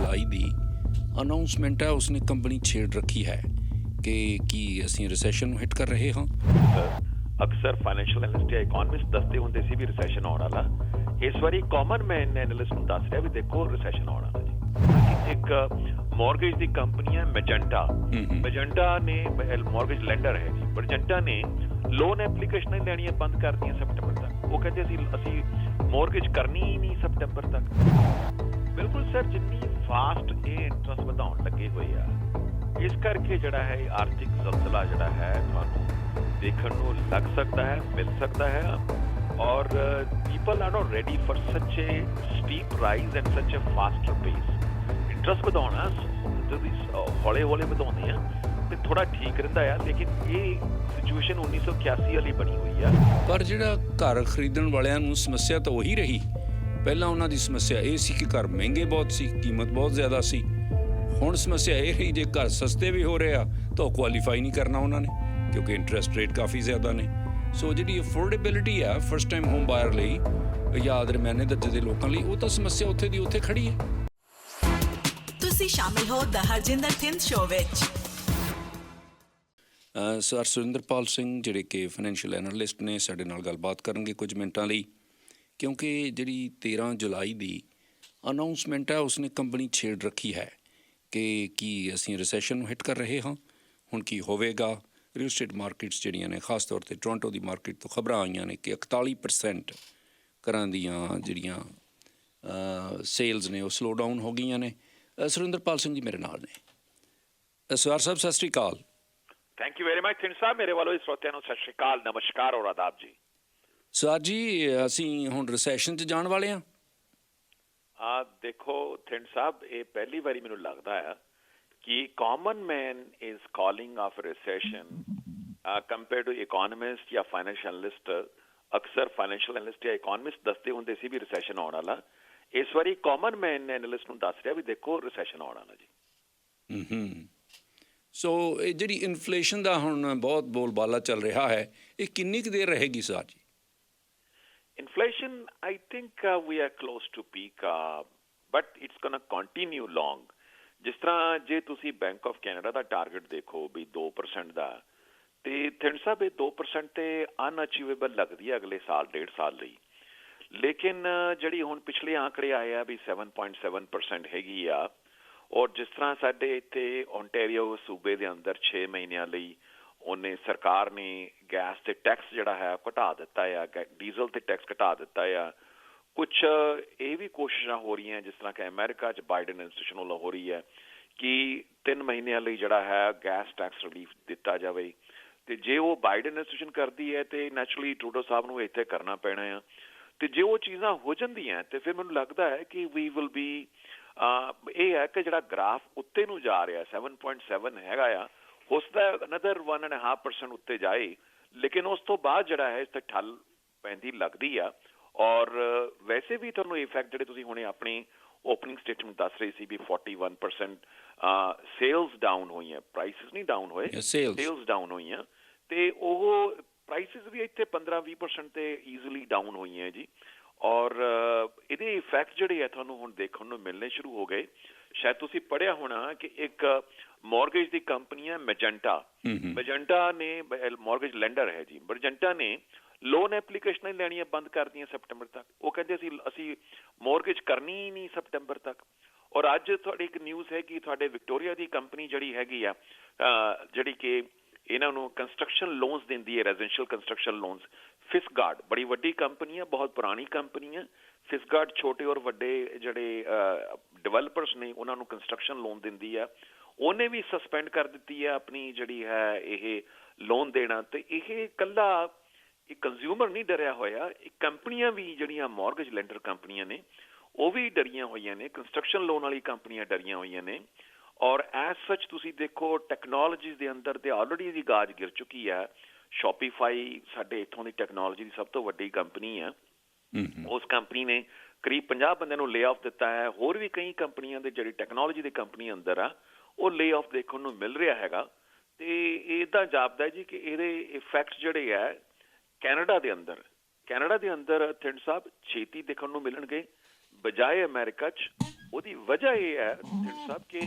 जुलाई ਦੀ announcement ਹੈ ਉਸਨੇ company ਛੇੜ ਰੱਖੀ ਹੈ ਕਿ ਕੀ ਅਸੀਂ ਰਿਸੈਸ਼ਨ ਨੂੰ ਹਿੱਟ ਕਰ ਰਹੇ ਹਾਂ। ਅਕਸਰ ਫਾਈਨੈਂਸ਼ੀਅਲ ਐਨਲਿਸਟ ਜਾਂ ਇਕਨੋਮਿਸਟ ਦੱਸਦੇ ਹੁੰਦੇ ਸੀ ਵੀ ਰਿਸੈਸ਼ਨ ਆਉਣ ਵਾਲਾ। ਇਸ ਵਾਰੀ ਕਾਮਨ ਮੈਨ ਐਨਲਿਸਟ ਨੂੰ ਦੱਸ ਰਿਹਾ ਵੀ ਦੇਖੋ ਰਿਸੈਸ਼ਨ ਆਉਣ ਵਾਲਾ ਜੀ। ਇੱਕ ਮੌਰਗੇਜ ਦੀ ਕੰਪਨੀ ਹੈ ਮੈਜੈਂਟਾ ਨੇ ਮੌਰਗੇਜ ਲੈਂਡਰ ਹੈ ਜੀ। ਮੈਜੈਂਟਾ ਨੇ ਲੋਨ ਐਪਲੀਕੇਸ਼ਨਾਂ ਲੈਣੀਆਂ ਬੰਦ ਕਰਤੀਆਂ ਸਪਟੰਬਰ ਤੱਕ। ਉਹ ਕਹਿੰਦੇ ਅਸੀਂ ਮੌਰਗੇਜ ਕਰਨੀ ਹੀ ਨਹੀਂ ਸਪਟੰਬਰ ਤੱਕ। ਬਿਲਕੁਲ ਸਰ, ਜਿੰਨੀ ਫਾਸਟ ਇਹ ਇੰਟਰਸਟ ਵਧਾਉਣ ਲੱਗੇ ਹੋਏ ਆ, ਇਸ ਕਰਕੇ ਜਿਹੜਾ ਹੈ ਆਰਥਿਕ ਜ਼ਲਜ਼ਲਾ ਜਿਹੜਾ ਹੈ ਤੁਹਾਨੂੰ ਦੇਖਣ ਨੂੰ ਲੱਗ ਸਕਦਾ ਹੈ, ਮਿਲ ਸਕਦਾ ਹੈ। ਔਰ people are note ready for ਸੱਚ ਏ ਸਟੀਪ ਰਾਈਜ਼ ਐਂਡ ਸੱਚ ਏ ਫਾਸਟਰ ਪੇਸ। ਇੰਟਰਸਟ ਵਧਾਉਣਾ ਹੌਲੇ ਹੌਲੇ ਵਧਾਉਂਦੇ ਆ ਤੇ ਥੋੜਾ ਠੀਕ ਰਹਿੰਦਾ ਆ, ਲੇਕਿਨ ਇਹ ਸਿਚੁਏਸ਼ਨ 1981 ਵਾਲੀ ਬਣੀ ਹੋਈ ਆ। ਪਰ ਜਿਹੜਾ ਘਰ ਖਰੀਦਣ ਵਾਲਿਆਂ ਨੂੰ ਸਮੱਸਿਆ ਤਾਂ ਉਹੀ ਰਹੀ। ਪਹਿਲਾਂ ਉਹਨਾਂ ਦੀ ਸਮੱਸਿਆ ਇਹ ਸੀ ਕਿ ਘਰ ਮਹਿੰਗੇ ਬਹੁਤ ਸੀ, ਕੀਮਤ ਬਹੁਤ ਜ਼ਿਆਦਾ ਸੀ। ਹੁਣ ਸਮੱਸਿਆ ਇਹ ਰਹੀ ਜੇ ਘਰ ਸਸਤੇ ਵੀ ਹੋ ਰਹੇ ਆ ਤਾਂ ਉਹ ਕੁਆਲੀਫਾਈ ਨਹੀਂ ਕਰਨਾ ਉਹਨਾਂ ਨੇ, ਕਿਉਂਕਿ ਇੰਟਰਸਟ ਰੇਟ ਕਾਫੀ ਜ਼ਿਆਦਾ ਨੇ। ਸੋ ਜਿਹੜੀ ਅਫੋਰਡੇਬਿਲਿਟੀ ਆ ਫਸਟ ਟਾਈਮ ਹੋਮ ਬਾਇਰ ਲਈ ਜਾਂ ਦਰਮਿਆਨੇ ਦਰਜੇ ਦੇ ਲੋਕਾਂ ਲਈ, ਉਹ ਤਾਂ ਸਮੱਸਿਆ ਉੱਥੇ ਦੀ ਉੱਥੇ ਖੜੀ ਹੈ। ਤੁਸੀਂ ਸ਼ਾਮਿਲ ਹੋ ਦ ਹਰਜਿੰਦਰ ਥਿੰਦ ਸ਼ੋਅ ਵਿੱਚ। ਸਰ ਸੁਰਿੰਦਰਪਾਲ ਸਿੰਘ ਜਿਹੜੇ ਕਿ ਫਾਈਨੈਂਸ਼ੀਅਲ ਐਨਾਲਿਸਟ ਨੇ, ਸਾਡੇ ਨਾਲ ਗੱਲਬਾਤ ਕਰਨਗੇ ਕੁਝ ਮਿੰਟਾਂ ਲਈ, ਕਿਉਂਕਿ ਜਿਹੜੀ 13 ਜੁਲਾਈ ਦੀ ਅਨਾਉਂਸਮੈਂਟ ਹੈ ਉਸਨੇ ਕੰਪਨੀ ਛੇੜ ਰੱਖੀ ਹੈ ਕਿ ਕੀ ਅਸੀਂ ਰਿਸੈਸ਼ਨ ਨੂੰ ਹਿੱਟ ਕਰ ਰਹੇ ਹਾਂ। ਹੁਣ ਕੀ ਹੋਵੇਗਾ। ਰੀਅਲ ਸਟੇਟ ਮਾਰਕੀਟਸ ਜਿਹੜੀਆਂ ਨੇ, ਖਾਸ ਤੌਰ 'ਤੇ ਟੋਰਾਂਟੋ ਦੀ ਮਾਰਕੀਟ ਤੋਂ ਖਬਰਾਂ ਆਈਆਂ ਨੇ ਕਿ 41% ਘਰਾਂ ਦੀਆਂ ਜਿਹੜੀਆਂ ਸੇਲਜ਼ ਨੇ ਉਹ ਸਲੋ ਡਾਊਨ ਹੋ ਗਈਆਂ ਨੇ। ਸੁਰਿੰਦਰਪਾਲ ਸਿੰਘ ਜੀ ਮੇਰੇ ਨਾਲ ਨੇ। ਸਵਾਰ ਸਾਹਿਬ ਸਤਿ ਸ਼੍ਰੀ ਅਕਾਲ। Thank you very much Thind Sahib. ਮੇਰੇ ਵੱਲੋਂ ਸਰੋਤਿਆਂ ਨੂੰ ਸਤਿ ਸ਼੍ਰੀ ਅਕਾਲ, ਨਮਸਕਾਰ ਔਰ ਆਦਾਬ ਜੀ। ਸਰ ਜੀ, ਅਸੀਂ ਹੁਣ ਰਿਸੈਸ਼ਨ 'ਚ ਜਾਣ ਵਾਲੇ ਹਾਂ। ਦੇਖੋ ਥਿੰਦ ਸਾਹਿਬ, ਇਹ ਪਹਿਲੀ ਵਾਰੀ ਮੈਨੂੰ ਲੱਗਦਾ ਆ ਕਿ common man is calling of recession compare to economist ਜਾਂ ਫਾਈਨੈਂਸ਼ੀਅਲ ਐਨਲਿਸਟ। ਅਕਸਰ ਫਾਈਨੈਂਸ਼ੀਅਲ ਐਨਲਿਸਟ ਜਾਂ ਇਕੋਨੋਮਿਸਟ ਦੱਸਦੇ ਹੁੰਦੇ ਸੀ ਵੀ ਰਿਸੈਸ਼ਨ ਆਉਣ ਵਾਲਾ। ਇਸ ਵਾਰੀ ਕਾਮਨ ਮੈਨ ਐਨਲਿਸਟ ਨੂੰ ਦੱਸ ਰਿਹਾ ਵੀ ਦੇਖੋ ਰਿਸੈਸ਼ਨ ਆਉਣ ਵਾਲਾ ਜੀ। ਸੋ ਇਹ ਜਿਹੜੀ ਇਨਫਲੇਸ਼ਨ ਦਾ ਹੁਣ ਬਹੁਤ ਬੋਲਬਾਲਾ ਚੱਲ ਰਿਹਾ ਹੈ, ਇਹ ਕਿੰਨੀ ਕੁ ਦੇਰ ਰਹੇਗੀ ਸਰ ਜੀ? Inflation, I think we are close to peak, but it's going to continue long. ਜਿਸ ਤਰ੍ਹਾਂ ਜੇ ਤੁਸੀਂ bank of Canada the target ਦੇਖੋ ਵੀ 2% ਦਾ, ਤੇ ਥਿੰਦ ਸਾਹਿਬ ਇਹ 2% ਤੇ ਅਨਅਚੀਵੇਬਲ ਲੱਗਦੀ ਹੈ ਅਗਲੇ ਸਾਲ 1.5 ਸਾਲ ਲਈ। ਲੇਕਿਨ ਜਿਹੜੀ ਹੁਣ ਪਿਛਲੇ ਆંકੜੇ ਆਏ ਆ ਵੀ 7.7% ਹੈਗੀ ਆ। ਔਰ ਜਿਸ ਤਰ੍ਹਾਂ ਸਾਡੇ ਇੱਥੇ ਓਨਟਾਰੀਓ ਸੂਬੇ ਦੇ ਅੰਦਰ 6 ਮਹੀਨਿਆਂ ਲਈ ਉਹਨੇ ਸਰਕਾਰ ਨੇ ਗੈਸ ਤੇ ਟੈਕਸ ਜਿਹੜਾ ਹੈ ਘਟਾ ਦਿੱਤਾ ਆ, ਡੀਜ਼ਲ ਤੇ ਟੈਕਸ ਘਟਾ ਦਿੱਤਾ ਆ। ਕੁਛ ਇਹ ਵੀ ਕੋਸ਼ਿਸ਼ਾਂ ਹੋ ਰਹੀਆਂ ਜਿਸ ਤਰ੍ਹਾਂ ਕਿ ਅਮਰੀਕਾ 'ਚ ਬਾਈਡਨ ਐਡਮਿਨਿਸਟ੍ਰੇਸ਼ਨ ਵੱਲੋਂ ਹੋ ਰਹੀ ਹੈ ਕਿ 3 ਮਹੀਨਿਆਂ ਲਈ ਜਿਹੜਾ ਹੈ ਗੈਸ ਟੈਕਸ ਰਿਲੀਫ ਦਿੱਤਾ ਜਾਵੇ। ਤੇ ਜੇ ਉਹ ਬਾਈਡਨ ਐਡਮਿਨਿਸਟ੍ਰੇਸ਼ਨ ਕਰਦੀ ਹੈ ਤੇ ਨੈਚੁਰਲੀ ਟਰੂਡੋ ਸਾਹਿਬ ਨੂੰ ਇੱਥੇ ਕਰਨਾ ਪੈਣਾ ਆ। ਤੇ ਜੇ ਉਹ ਚੀਜ਼ਾਂ ਹੋ ਜਾਂਦੀਆਂ ਤੇ ਫਿਰ ਮੈਨੂੰ ਲੱਗਦਾ ਹੈ ਕਿ ਵੀ ਵਿਲ ਬੀ ਇਹ ਹੈ ਕਿ ਜਿਹੜਾ ਗ੍ਰਾਫ ਉੱਤੇ ਨੂੰ ਜਾ ਰਿਹਾ 7.7 ਹੈਗਾ ਆ, ਹੋ ਸਕਦਾ ਅਨਦਰ 1.5% ਉੱਤੇ ਜਾਏ, ਲੇਕਿਨ ਉਸ ਤੋਂ ਬਾਅਦ ਜਿਹੜਾ ਹੈ ਇਸ ਤੇ ਠੱਲ ਪੈਂਦੀ ਲੱਗਦੀ ਆ। ਔਰ ਵੈਸੇ ਵੀ ਤੁਹਾਨੂੰ ਇਫੈਕਟ ਜਿਹੜੇ ਤੁਸੀਂ ਹੁਣੇ ਆਪਣੀ ਓਪਨਿੰਗ ਸਟੇਟਮੈਂਟ ਦੱਸ ਰਹੇ ਸੀ ਵੀ 41% ਸੇਲਸ ਡਾਊਨ ਹੋਈਆਂ, ਪ੍ਰਾਈਸਿਸ ਨਹੀਂ ਡਾਊਨ ਹੋਏ, ਸੇਲਸ ਡਾਊਨ ਹੋਈਆਂ। ਤੇ ਉਹ ਪ੍ਰਾਈਸਿਸ ਵੀ ਇੱਥੇ 15-20% ਤੇ ਈਜ਼ੀਲੀ ਡਾਊਨ ਹੋਈਆਂ ਜੀ। ਔਰ ਇਹਦੇ ਇਫੈਕਟ ਜਿਹੜੇ ਆ ਤੁਹਾਨੂੰ ਹੁਣ ਦੇਖਣ ਨੂੰ ਮਿਲਣੇ ਸ਼ੁਰੂ ਹੋ ਗਏ। ਸ਼ਾਇਦ ਤੁਸੀਂ ਪੜ੍ਹਿਆ ਹੋਣਾ ਕਿ ਇੱਕ ਮੌਰਗੇਜ ਦੀ ਕੰਪਨੀ ਹੈ ਮੈਜੈਂਟਾ ਨੇ ਮੌਰਗੇਜ ਲੈਂਡਰ ਹੈ ਜੀ। ਮੈਜੈਂਟਾ ਨੇ ਲੋਨ ਐਪਲੀਕੇਸ਼ਨਾਂ ਲੈਣੀਆਂ ਬੰਦ ਕਰਤੀਆਂ ਸਪਟੰਬਰ ਤੱਕ। ਉਹ ਕਹਿੰਦੇ ਅਸੀਂ ਮੌਰਗੇਜ ਕਰਨੀ ਹੀ ਨਹੀਂ ਸਪਟੰਬਰ ਤੱਕ। ਔਰ ਅੱਜ ਤੁਹਾਡੀ ਇੱਕ ਨਿਊਜ਼ ਹੈ ਕਿ ਤੁਹਾਡੇ ਵਿਕਟੋਰੀਆ ਦੀ ਕੰਪਨੀ ਜਿਹੜੀ ਹੈਗੀ ਆ, ਜਿਹੜੀ ਕਿ ਇਹਨਾਂ ਨੂੰ ਕੰਸਟਰਕਸ਼ਨ ਲੋਨਸ ਦਿੰਦੀ ਹੈ, ਰੈਜ਼ੀਡੈਂਸ਼ੀਅਲ ਕੰਸਟਰਕਸ਼ਨ ਲੋਨਸ, ਫਿਸਗਾਰਡ ਬੜੀ ਵੱਡੀ ਕੰਪਨੀ ਹੈ, ਬਹੁਤ ਪੁਰਾਣੀ ਕੰਪਨੀ ਹੈ। ਫਿਸਗਾਰਡ ਛੋਟੇ ਔਰ ਵੱਡੇ ਜਿਹੜੇ ਡਿਵੈਲਪਰਸ ਨੇ ਉਹਨਾਂ ਨੂੰ ਕੰਸਟਰਕਸ਼ਨ ਲੋਨ ਦਿੰਦੀ ਆ। ਉਹਨੇ ਵੀ ਸਸਪੈਂਡ ਕਰ ਦਿੱਤੀ ਹੈ ਆਪਣੀ ਜਿਹੜੀ ਹੈ ਇਹ ਲੋਨ ਦੇਣਾ। ਤੇ ਇਹ ਇਕੱਲਾ ਇਹ ਕੰਜ਼ਿਊਮਰ ਨਹੀਂ ਡਰਿਆ ਹੋਇਆ, ਇਹ ਕੰਪਨੀਆਂ ਵੀ ਜਿਹੜੀਆਂ ਮੌਰਗੇਜ ਲੈਂਡਰ ਕੰਪਨੀਆਂ ਨੇ ਉਹ ਵੀ ਡਰੀਆਂ ਹੋਈਆਂ ਨੇ, ਕੰਸਟਰਕਸ਼ਨ ਲੋਨ ਵਾਲੀ ਕੰਪਨੀਆਂ ਡਰੀਆਂ ਹੋਈਆਂ ਨੇ। ਔਰ ਐਜ਼ ਸੱਚ ਤੁਸੀਂ ਦੇਖੋ ਟੈਕਨੋਲੋਜੀ ਦੇ ਅੰਦਰ ਤੇ ਆਲਰੇਡੀ ਇਹਦੀ ਗਾਜ ਗਿਰ ਚੁੱਕੀ ਹੈ। ਸ਼ੋਪੀਫਾਈ ਸਾਡੇ ਇੱਥੋਂ ਦੀ ਟੈਕਨੋਲੋਜੀ ਦੀ ਸਭ ਤੋਂ ਵੱਡੀ ਕੰਪਨੀ ਹੈ। ਉਸ ਕੰਪਨੀ ਨੇ ਕਰੀਬ 50 ਬੰਦਿਆਂ ਨੂੰ ਲੇ ਆਫ ਦਿੱਤਾ ਹੈ। ਹੋਰ ਵੀ ਕਈ ਕੰਪਨੀਆਂ ਦੇ ਜਿਹੜੀ ਟੈਕਨੋਲੋਜੀ ਦੇ ਕੰਪਨੀ ਅੰਦਰ ਆ ਉਹ ਲੇ ਆਫ ਦੇਖਣ ਨੂੰ ਮਿਲ ਰਿਹਾ ਹੈਗਾ। ਤੇ ਇੱਦਾਂ ਜਾਪਦਾ ਜੀ ਕਿ ਇਹਦੇ ਇਫੈਕਟ ਜਿਹੜੇ ਹੈ ਕੈਨੇਡਾ ਦੇ ਅੰਦਰ ਥਿੰਡ ਸਾਹਿਬ ਛੇਤੀ ਦੇਖਣ ਨੂੰ ਮਿਲਣਗੇ, ਬਜਾਏ ਅਮਰੀਕਾ 'ਚ ਉਹਦੀ ਵਜ੍ਹਾ ਇਹ ਹੈ ਢਿੰਡ ਸਾਹਿਬ ਕਿ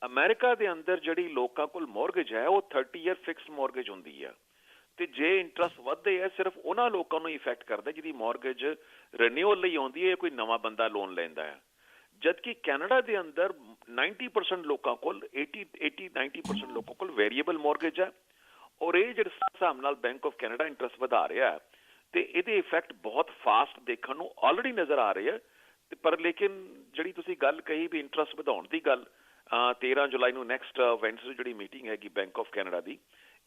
ਅਮਰੀਕਾ ਦੇ ਅੰਦਰ ਜਿਹੜੀ ਲੋਕਾਂ ਕੋਲ ਮੌਰਗੇਜ ਹੈ ਉਹ 30 ਈਅਰ ਫਿਕਸ ਮੌਰਗੇਜ ਹੁੰਦੀ ਆ ਤੇ ਜੇ ਇੰਟਰਸਟ ਵੱਧਦੇ ਆ ਸਿਰਫ ਉਹਨਾਂ ਲੋਕਾਂ ਨੂੰ ਇਫੈਕਟ ਕਰਦਾ ਜਿਹਦੀ ਮੌਰਗੇਜ ਰੀਨਿਊਅਲ ਲਈ ਆਉਂਦੀ ਹੈ ਕੋਈ ਨਵਾਂ ਬੰਦਾ ਲੋਨ ਲੈਂਦਾ ਹੈ ਜਦਕਿ ਕੈਨੇਡਾ ਦੇ ਅੰਦਰ 90% ਲੋਕਾਂ ਕੋਲ 80-90% ਲੋਕਾਂ ਕੋਲ ਵੇਰੀਏਬਲ ਮੌਰਗੇਜ ਹੈ ਔਰ ਇਹ ਜਿਹੜੇ ਹਿਸਾਬ ਨਾਲ ਬੈਂਕ ਆਫ ਕੈਨੇਡਾ ਇੰਟਰਸਟ ਵਧਾ ਰਿਹਾ ਹੈ ਤੇ ਇਹਦੇ ਇਫੈਕਟ ਬਹੁਤ ਫਾਸਟ ਦੇਖਣ ਨੂੰ ਆਲਰੇਡੀ ਨਜ਼ਰ ਆ ਰਹੇ ਆ ਤੇ ਪਰ ਲੇਕਿਨ ਜਿਹੜੀ ਤੁਸੀਂ ਗੱਲ ਕਹੀ ਵੀ ਇੰਟਰਸਟ ਵਧਾਉਣ ਦੀ ਗੱਲ 13 ਜੁਲਾਈ ਨੂੰ ਨੈਕਸਟ ਵੈਂਸਡੇ ਜਿਹੜੀ ਮੀਟਿੰਗ ਹੈਗੀ ਬੈਂਕ ਆਫ ਕੈਨੇਡਾ ਦੀ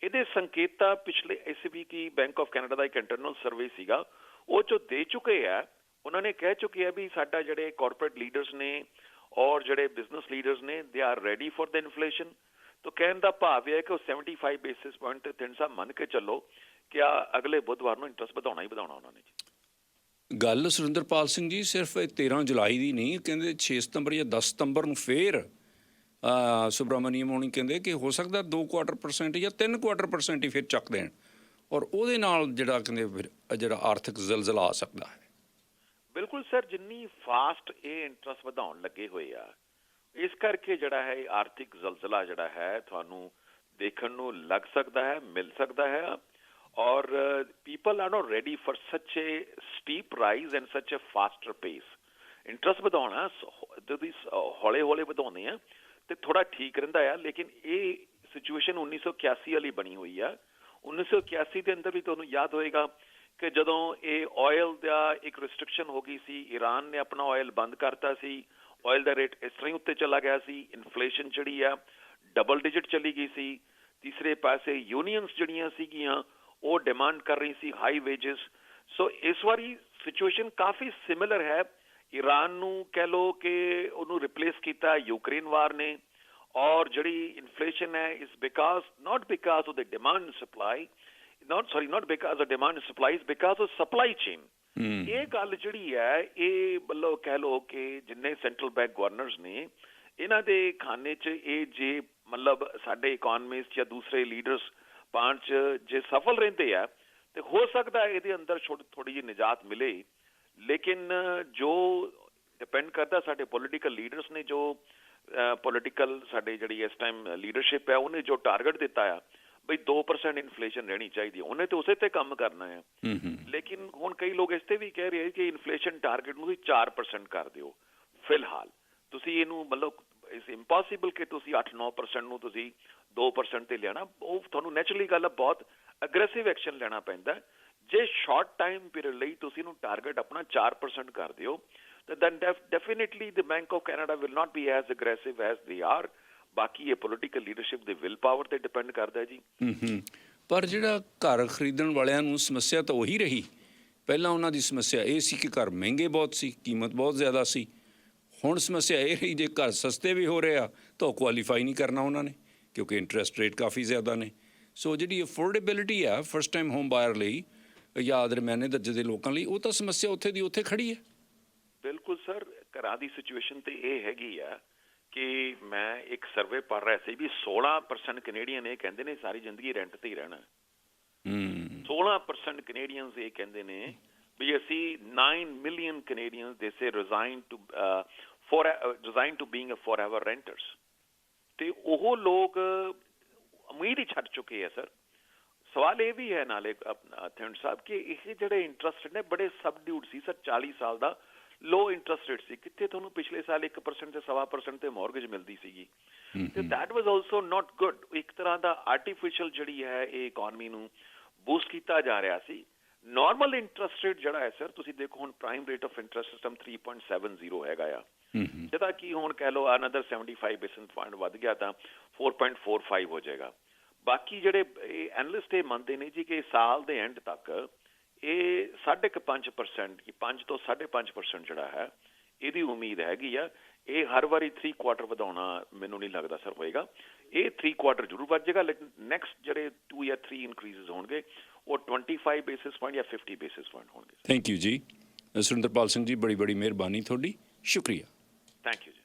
ਇਹਦੇ ਸੰਕੇਤਾਂ ਪਿਛਲੇ ਇਸ ਵੀ ਕੀ ਬੈਂਕ ਆਫ ਕੈਨੇਡਾ ਦਾ ਇੱਕ ਇੰਟਰਨਲ ਸਰਵੇ ਸੀਗਾ ਉਹ ਜੋ ਦੇ ਚੁੱਕੇ ਆ ਉਹਨਾਂ ਨੇ ਕਹਿ ਚੁੱਕੇ ਆ ਵੀ ਸਾਡਾ ਜਿਹੜੇ ਕਾਰਪੋਰੇਟ ਲੀਡਰਸ ਨੇ ਔਰ ਜਿਹੜੇ ਬਿਜ਼ਨਸ ਲੀਡਰਸ ਨੇ they are ready for the inflation ਤਾਂ ਕਹਿਣ ਦਾ ਭਾਵ ਇਹ ਹੈ ਕਿ ਉਹ 75 ਬੇਸਿਸ ਪੁਆਇੰਟ ਤੇ 300 ਮੰਨ ਕੇ ਚੱਲੋ ਕਿ ਅਗਲੇ ਬੁੱਧਵਾਰ ਨੂੰ ਇੰਟਰਸਟ ਵਧਾਉਣਾ ਹੀ ਵਧਾਉਣਾ ਉਹਨਾਂ ਨੇ ਜੀ। ਗੱਲ ਸੁਰਿੰਦਰਪਾਲ ਸਿੰਘ ਜੀ ਸਿਰਫ 13 ਜੁਲਾਈ ਦੀ ਨਹੀਂ ਕਹਿੰਦੇ 6 ਸਤੰਬਰ ਜਾਂ 10 ਸਤੰਬਰ ਨੂੰ ਫੇਰ ਸੁਬਰਾਮਨੀਅਮ ਹੋਣੀ ਕਹਿੰਦੇ ਕਿ ਹੋ ਸਕਦਾ 2% ਜਾਂ 3% ਹੀ ਫਿਰ ਚੱਕ ਦੇਣ ਔਰ ਉਹਦੇ ਨਾਲ ਜਿਹੜਾ ਕਹਿੰਦੇ ਫਿਰ ਜਿਹੜਾ ਆਰਥਿਕ ਜ਼ਲਜ਼ਲਾ ਆ ਸਕਦਾ ਹੈ। ਬਿਲਕੁਲ ਸਰ ਜਿੰਨੀ ਫਾਸਟ ਇਹ ਇੰਟਰਸਟ ਵਧਾਉਣ ਲੱਗੇ ਹੋਏ ਆ ਇਸ ਕਰਕੇ ਜਿਹੜਾ ਹੈ ਆਰਥਿਕ ਜ਼ਲਜ਼ਲਾ ਜਿਹੜਾ ਹੈ ਤੁਹਾਨੂੰ ਦੇਖਣ ਨੂੰ ਲੱਗ ਸਕਦਾ ਹੈ ਮਿਲ ਸਕਦਾ ਹੈ ਔਰ people are note ready for ਸੱਚ ਏ ਸਟੀਪ ਰਾਈਜ਼ ਐਂਡ ਸੱਚ ਏ ਫਾਸਟਰ ਪੇਸ ਇੰਟਰਸਟ ਵਧਾਉਣਾ ਤੁਸੀਂ ਹੌਲੇ ਹੌਲੇ ਵਧਾਉਂਦੇ ਆ ਤੇ ਥੋੜਾ ਠੀਕ ਰਹਿੰਦਾ ਆ ਲੇਕਿਨ ਇਹ ਸਿਚੁਏਸ਼ਨ 1981 ਵਾਲੀ ਬਣੀ ਹੋਈ ਆ 1981 ਦੇ ਅੰਦਰ ਵੀ ਤੁਹਾਨੂੰ ਯਾਦ ਹੋਏਗਾ ਕਿ ਜਦੋਂ ਇਹ ਆਇਲ ਦਾ ਇੱਕ ਰਿਸਟ੍ਰਿਕਸ਼ਨ ਹੋ ਗਈ ਸੀ ਈਰਾਨ ਨੇ ਆਪਣਾ ਆਇਲ ਬੰਦ ਕਰਤਾ ਸੀ ਆਇਲ ਦਾ ਰੇਟ ਇਸ ਤਰ੍ਹਾਂ ਹੀ ਉੱਤੇ ਚਲਾ ਗਿਆ ਸੀ ਇਨਫਲੇਸ਼ਨ ਜਿਹੜੀ ਆ ਡਬਲ ਡਿਜਿਟ ਚਲੀ ਗਈ ਸੀ ਤੀਸਰੇ ਪਾਸੇ ਯੂਨੀਅਨਸ ਜਿਹੜੀਆਂ ਸੀਗੀਆਂ ਉਹ ਡਿਮਾਂਡ ਕਰ ਰਹੀ ਸੀ ਹਾਈ ਵੇਜਸ ਸੋ ਇਸ ਵਾਰੀ ਸਿਚੁਏਸ਼ਨ ਕਾਫੀ ਸਿਮਿਲਰ ਹੈ ਈਰਾਨ ਨੂੰ ਕਹਿ ਲਓ ਕਿ ਉਹਨੂੰ ਰਿਪਲੇਸ ਕੀਤਾ ਯੂਕਰੇਨ ਵਾਰ ਨੇ ਔਰ ਜਿਹੜੀ ਇਨਫਲੇਸ਼ਨ ਹੈ ਇਸ not because of the demand and supply not because of demand and supply is because of supply chain ਇਹ ਗੱਲ ਜਿਹੜੀ ਹੈ ਇਹ ਮਤਲਬ ਕਹਿ ਲਓ ਕਿ ਜਿੰਨੇ ਸੈਂਟਰਲ ਬੈਂਕ ਗਵਰਨਰਸ ਨੇ ਇਹਨਾਂ ਦੇ ਖਾਨੇ 'ਚ ਇਹ ਜੇ ਮਤਲਬ ਸਾਡੇ ਇਕੋਨਮਿਸਟ ਜਾਂ ਦੂਸਰੇ ਲੀਡਰਸ ਪਾਉਣ 'ਚ ਜੇ ਸਫਲ ਰਹਿੰਦੇ ਆ ਤੇ ਹੋ ਸਕਦਾ ਇਹਦੇ ਅੰਦਰ ਥੋੜੀ ਜਿਹੀ ਨਿਜਾਤ ਮਿਲੇ ਲੇਕਿਨ ਜੋ ਡਿਪੈਂਡ ਕਰਦਾ ਸਾਡੇ ਪੋਲੀਟੀਕਲ ਲੀਡਰਸ ਨੇ ਜੋ ਪੋਲੀਟੀਕਲ ਸਾਡੇ ਜਿਹੜੀ ਇਸ ਟਾਈਮ ਲੀਡਰਸ਼ਿਪ ਹੈ ਉਹਨੇ ਜੋ ਟਾਰਗੇਟ ਦਿੱਤਾ ਆ ਬਈ 2% ਇਨਫਲੇਸ਼ਨ ਰਹਿਣੀ ਚਾਹੀਦੀ ਹੈ ਉਹਨੇ ਤੇ ਉਸੇ ਤੇ ਕੰਮ ਕਰਨਾ ਹੈ ਲੇਕਿਨ ਹੁਣ ਕਈ ਲੋਕ ਇਸ ਤੇ ਵੀ ਕਹਿ ਰਹੇ ਕਿ ਇਨਫਲੇਸ਼ਨ ਟਾਰਗੇਟ ਨੂੰ ਤੁਸੀਂ 4% ਕਰ ਦਿਓ ਫਿਲਹਾਲ ਤੁਸੀਂ ਇਹਨੂੰ ਮਤਲਬ ਇਟਸ ਇੰਪੋਸੀਬਲ ਕਿ ਤੁਸੀਂ 8-9% ਨੂੰ ਤੁਸੀਂ 2% ਤੇ ਲਿਆਣਾ ਉਹ ਤੁਹਾਨੂੰ ਨੈਚੁਰਲੀ ਗੱਲ ਬਹੁਤ ਅਗਰੈਸਿਵ ਐਕਸ਼ਨ ਲੈਣਾ ਪੈਂਦਾ ਜੇ ਸ਼ਾਰਟ ਟਾਈਮ ਪੀਰੀਅਡ ਲਈ ਤੁਸੀਂ ਇਹਨੂੰ ਟਾਰਗੇਟ ਆਪਣਾ 4% ਕਰ ਦਿਓ then definitely the Bank of Canada will not be as aggressive as they are ਬਾਕੀ ਇਹ political leadership they will power ਤੇ ਡਿਪੈਂਡ ਕਰਦਾ ਜੀ ਪਰ ਜਿਹੜਾ ਘਰ ਖਰੀਦਣ ਵਾਲਿਆਂ ਨੂੰ ਸਮੱਸਿਆ ਤਾਂ ਉਹੀ ਰਹੀ ਪਹਿਲਾਂ ਉਹਨਾਂ ਦੀ ਸਮੱਸਿਆ ਇਹ ਸੀ ਕਿ ਘਰ ਮਹਿੰਗੇ ਬਹੁਤ ਸੀ ਕੀਮਤ ਬਹੁਤ ਜ਼ਿਆਦਾ ਸੀ ਹੁਣ ਸਮੱਸਿਆ ਇਹ ਰਹੀ ਜੇ ਘਰ ਸਸਤੇ ਵੀ ਹੋ ਰਹੇ ਆ ਤਾਂ ਉਹ ਕੁਆਲੀਫਾਈ ਨਹੀਂ ਕਰਨਾ ਉਹਨਾਂ ਨੇ ਕਿਉਂਕਿ ਇੰਟਰਸਟ ਰੇਟ ਕਾਫੀ ਜ਼ਿਆਦਾ ਨੇ ਸੋ ਜਿਹੜੀ ਅਫੋਰਡੇਬਿਲਿਟੀ ਆ ਫਸਟ ਟਾਈਮ ਹੋਮ ਬਾਇਰ ਲਈ ਜਾਂ ਦਰਮਿਆਨੇ ਦਰਜੇ ਦੇ ਲੋਕਾਂ ਲਈ ਉਹ ਤਾਂ ਸਮੱਸਿਆ ਉੱਥੇ ਦੀ ਉੱਥੇ ਖੜੀ ਹੈ ਬਿਲਕੁਲ ਸਰ ਘਰਾਂ ਦੀ ਸਿਚੁਏਸ਼ਨ ਤੇ ਇਹ ਹੈਗੀ ਆ ਕਿ ਮੈਂ ਇੱਕ ਸਰਵੇ ਪੜ੍ਹ ਰਿਹਾ ਸੀ ਵੀ 16% ਕੈਨੇਡੀਅਨ ਇਹ ਕਹਿੰਦੇ ਨੇ ਸਾਰੀ ਜ਼ਿੰਦਗੀ ਰੈਂਟ ਤੇ ਹੀ ਰਹਿਣਾ 16% ਕੈਨੇਡੀਅਨਸ ਇਹ ਕਹਿੰਦੇ ਨੇ ਵੀ ਅਸੀਂ 9 million Canadians they say resign to being a forever renters ਤੇ ਉਹ ਲੋਕ ਉਮੀਦ ਹੀ ਛੱਡ ਚੁੱਕੇ ਆ ਸਰ ਸਵਾਲ ਇਹ ਵੀ ਹੈ ਨਾਲੇ ਥਿੰਡ ਸਾਹਿਬ ਕਿ ਇਹ ਜਿਹੜੇ ਇੰਟਰਸਟ ਨੇ ਬੜੇ ਸਬਡਿਊਡ ਸੀ ਸਰ 40 ਸਾਲ ਦਾ ਲੋ ਇੰਟਰਸਟ ਰੇਟ ਸੀ ਕਿੱਥੇ ਤੁਹਾਨੂੰ ਪਿਛਲੇ ਸਾਲ 1% ਤੇ 1.25% ਤੇ ਮੌਰਗੇਜ ਮਿਲਦੀ ਸੀਗੀ ਤੇ that was also not good ਇੱਕ ਤਰ੍ਹਾਂ ਦਾ ਆਰਟੀਫਿਸ਼ੀਅਲ ਜਿਹੜੀ ਹੈ ਇਹ ਇਕੋਨਮੀ ਨੂੰ ਬੂਸਟ ਕੀਤਾ ਜਾ ਰਿਹਾ ਸੀ ਨਾਰਮਲ ਇੰਟਰਸਟ ਰੇਟ ਜਿਹੜਾ ਹੈ ਸਰ ਤੁਸੀਂ ਦੇਖੋ ਹੁਣ prime rate of interest system 3.70 ਹੈਗਾ ਆ ਜਿਹਦਾ ਕਿ ਹੁਣ ਕਹਿ ਲਓ ਅਨਦਰ 75 ਬੇਸਿਸ ਪੁਆਇੰਟ ਵੱਧ ਗਿਆ ਤਾਂ 4.45 ਹੋ ਜਾਏਗਾ ਬਾਕੀ ਜਿਹੜੇ ਐਨਲਿਸਟ ਇਹ ਮੰਨਦੇ ਨੇ ਜੀ ਕਿ ਸਾਲ ਦੇ ਐਂਡ ਤੱਕ ਇਹ 5.5% 5 ਤੋਂ 5.5% ਜਿਹੜਾ ਹੈ ਇਹਦੀ ਉਮੀਦ ਹੈਗੀ ਆ ਇਹ ਹਰ ਵਾਰੀ 3 ਕੁਆਟਰ ਵਧਾਉਣਾ ਮੈਨੂੰ ਨਹੀਂ ਲੱਗਦਾ ਸਰ ਹੋਏਗਾ ਇਹ 3 ਕੁਆਟਰ ਜ਼ਰੂਰ ਵੱਧ ਜਾਏਗਾ ਲੇਕਿਨ ਨੈਕਸਟ ਜਿਹੜੇ 2 ਜਾਂ 3 ਇਨਕਰੀਜ਼ਸ ਹੋਣਗੇ ਉਹ 25 ਬੇਸਿਸ ਪੁਆਇੰਟ ਜਾਂ 50 ਬੇਸਿਸ ਪੁਆਇੰਟ ਹੋਣਗੇ। ਥੈਂਕ ਯੂ ਜੀ ਸੁਰਿੰਦਰਪਾਲ ਸਿੰਘ ਜੀ ਬੜੀ ਮਿਹਰਬਾਨੀ ਤੁਹਾਡੀ ਸ਼ੁਕਰੀਆ। ਥੈਂਕ ਯੂ ਜੀ।